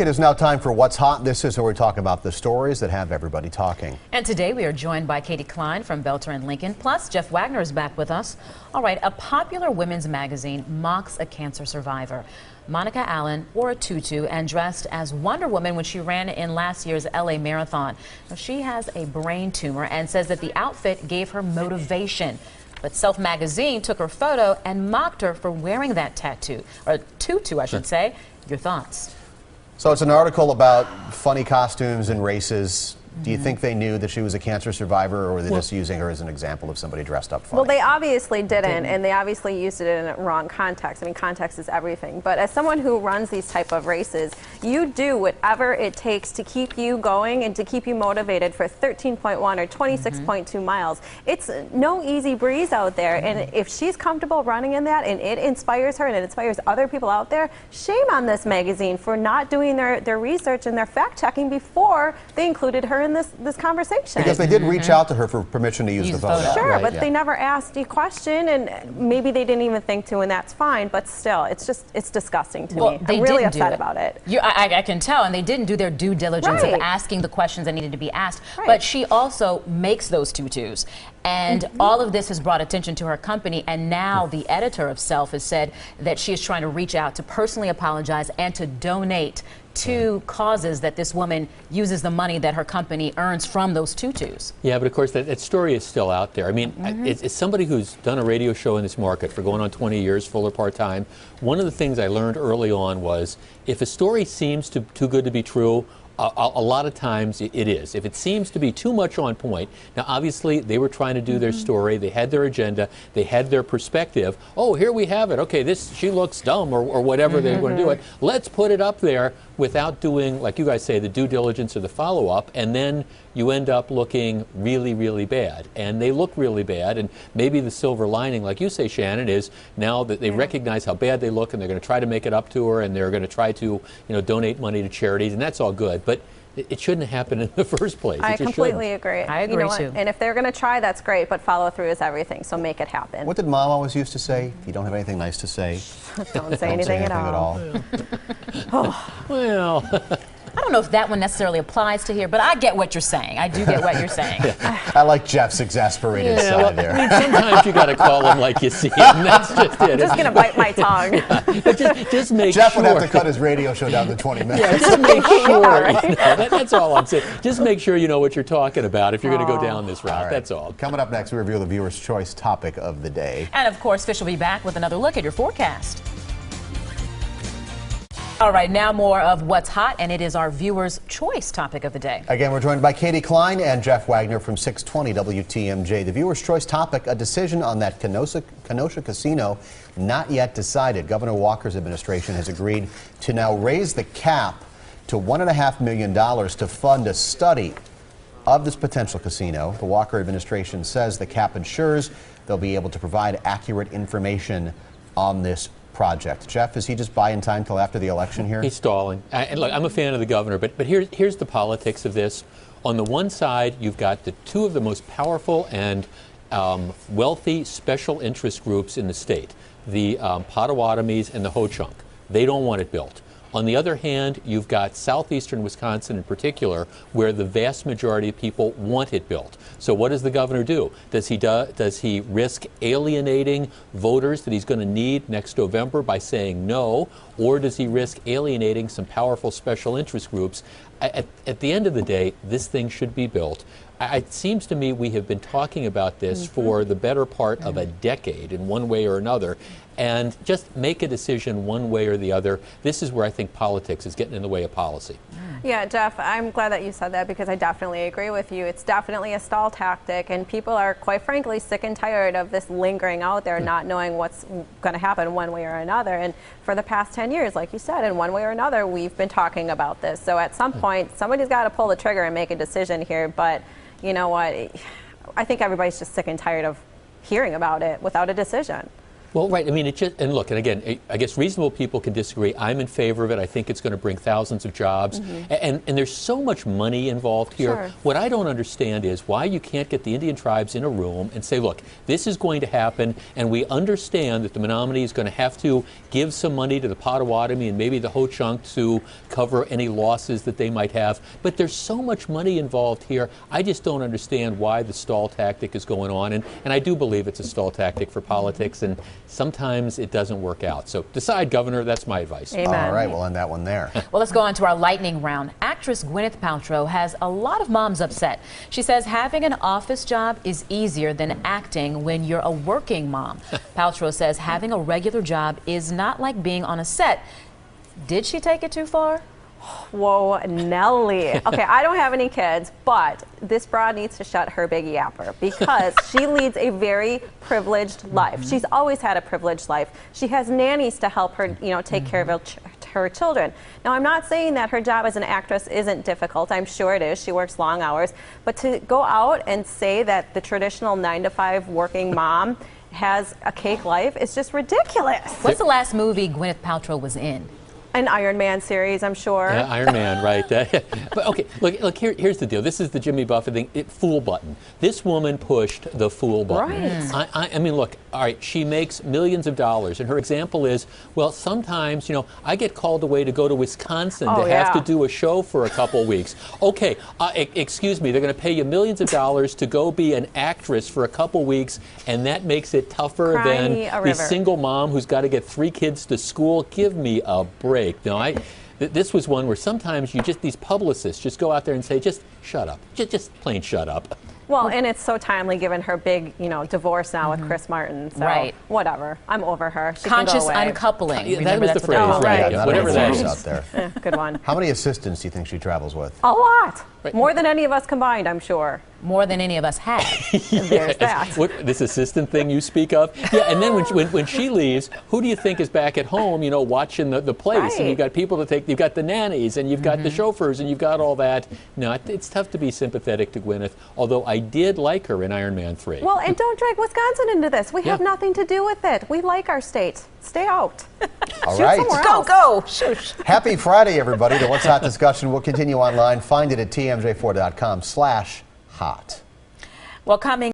It is now time for What's Hot. This is where we talk about the stories that have everybody talking. And today we are joined by Klein from Boelter+Lincoln. Plus, Jeff Wagner is back with us. All right, a popular women's magazine mocks a cancer survivor. Monica Allen wore a tutu and dressed as Wonder Woman when she ran in last year's LA Marathon. Now, she has a brain tumor and says that the outfit gave her motivation. But Self magazine took her photo and mocked her for wearing that tattoo, or tutu, I should say. Your thoughts? So it's an article about funny costumes and races. Do you think they knew that she was a cancer survivor, or were they just using her as an example of somebody dressed up funny? Well, they obviously didn't, and they obviously used it in a wrong context. I mean, context is everything. But as someone who runs these type of races, you do whatever it takes to keep you going and to keep you motivated for 13.1 or 26.2 miles. It's no easy breeze out there, and if she's comfortable running in that and it inspires her and it inspires other people out there, shame on this magazine for not doing their research and their fact-checking before they included her in this conversation. Because they did reach out to her for permission to use the photo. Sure, right, but they never asked a question, and maybe they didn't even think to, and that's fine, but still, it's disgusting to me. I'm really upset about it. I can tell, and they didn't do their due diligence of asking the questions that needed to be asked. But she also makes those tutus. And all of this has brought attention to her company, and now the editor of Self has said that she is trying to reach out to personally apologize and to donate to causes that this woman uses the money that her company earns from those tutus. Yeah, but of course that story is still out there. I mean, it's somebody who's done a radio show in this market for going on 20 years, full or part-time. One of the things I learned early on was if a story seems too good to be true, a lot of times it is. If it seems to be too much on point, now obviously they were trying to do their story, they had their agenda, they had their perspective. Oh, here we have it. Okay, she looks dumb or whatever they want to do it. Let's put it up there without doing, like you guys say, the due diligence or the follow-up, and then you end up looking really, really bad. And they look really bad, and maybe the silver lining, like you say, Shannon, is now that they recognize how bad they look, and they're going to try to make it up to her, and they're going to try to, donate money to charities, and that's all good. But it shouldn't happen in the first place. I completely agree. I agree too. And if they're going to try, that's great, but follow through is everything, so make it happen. What did Mom always used to say? If you don't have anything nice to say, don't say anything at all. Well, I don't know if that one necessarily applies to here, but I get what you're saying. I do get what you're saying. I like Jeff's exasperated side there. I mean, sometimes you got to call them like you see them. And that's just it. I'm just going to bite my tongue. But just make Jeff sure. would have to cut his radio show down to 20 minutes. Yeah, just make sure. That's all I'm saying. Just make sure you know what you're talking about if you're going to go down this route. That's all. Coming up next, we reveal the viewer's choice topic of the day. And of course, Fish will be back with another look at your forecast. All right, now more of What's Hot, and it is our viewer's choice topic of the day. Again, we're joined by Klein and Jeff Wagner from 620 WTMJ. The viewer's choice topic, a decision on that Kenosha casino not yet decided. Governor Walker's administration has agreed to now raise the cap to $1.5 million to fund a study of this potential casino. The Walker administration says the cap ensures they'll be able to provide accurate information on this project. Jeff, is he just buying time till after the election here? He's stalling. And look, I'm a fan of the governor, but here's the politics of this. On the one side, you've got the two of the most powerful and wealthy special interest groups in the state, the Potawatomis and the Ho-Chunk. They don't want it built. On the other hand, you've got southeastern Wisconsin in particular, where the vast majority of people want it built. So what does the governor do? Does he risk alienating voters that he's going to need next November by saying no, or does he risk alienating some powerful special interest groups? At the end of the day, this thing should be built. It seems to me we have been talking about this for the better part of a decade in one way or another, and just make a decision one way or the other. This is where I think politics is getting in the way of policy. Yeah, Jeff, I'm glad that you said that because I definitely agree with you. It's definitely a stall tactic, and people are, quite frankly, sick and tired of this lingering out there, not knowing what's going to happen one way or another. And for the past 10 years, like you said, in one way or another, we've been talking about this. So at some point, somebody's got to pull the trigger and make a decision here. But you know what? I think everybody's just sick and tired of hearing about it without a decision. Well, right. I mean, it just, and look, and again, I guess reasonable people can disagree. I'm in favor of it. I think it's going to bring thousands of jobs. And there's so much money involved here. Sure. What I don't understand is why you can't get the Indian tribes in a room and say, look, this is going to happen, and we understand that the Menominee is going to have to give some money to the Potawatomi and maybe the Ho-Chunk to cover any losses that they might have. But there's so much money involved here. I just don't understand why the stall tactic is going on. And I do believe it's a stall tactic for politics. And sometimes it doesn't work out. So decide, Governor. That's my advice. Amen. All right, we'll end that one there. Well, let's go on to our lightning round. Actress Gwyneth Paltrow has a lot of moms upset. She says having an office job is easier than acting when you're a working mom. Paltrow says having a regular job is not like being on a set. Did she take it too far? Whoa, Nelly. Okay, I don't have any kids, but this broad needs to shut her big yapper because she leads a very privileged life. She's always had a privileged life. She has nannies to help her, take care of her children. Now, I'm not saying that her job as an actress isn't difficult. I'm sure it is. She works long hours. But to go out and say that the traditional 9-to-5 working mom has a cake life is just ridiculous. What's the last movie Gwyneth Paltrow was in? An Iron Man series, I'm sure. Yeah, Iron Man, right. But okay, look here's the deal. This is the Jimmy Buffett thing, fool button. This woman pushed the fool button. Right. I mean, look, all right, she makes millions of dollars, and her example is, well, sometimes, I get called away to go to Wisconsin to have to do a show for a couple weeks. Okay, excuse me, they're going to pay you millions of dollars to go be an actress for a couple weeks, and that makes it tougher than the single mom who's got to get 3 kids to school. Give me a break. No, this was one where sometimes these publicists just go out there and say, just shut up. Just plain shut up. Well, and it's so timely given her big, divorce now with Chris Martin. So whatever. I'm over her. She Conscious can go away. uncoupling. That was the phrase, right? Yeah, Whatever that is. Out there. Good one. How many assistants do you think she travels with? A lot. Right. More than any of us combined, I'm sure. More than any of us had. There's that. This assistant thing you speak of? Yeah, and then when she leaves, who do you think is back at home, watching the place? Right. And you've got people to take, you've got the nannies, and you've got the chauffeurs, and you've got all that. No, it's tough to be sympathetic to Gwyneth, although I did like her in Iron Man 3. Well, and don't drag Wisconsin into this. We have nothing to do with it. We like our state. Stay out. All right. Go. Shush. Happy Friday, everybody. The What's Hot discussion will continue online. Find it at tmj4.com/hot. Well, coming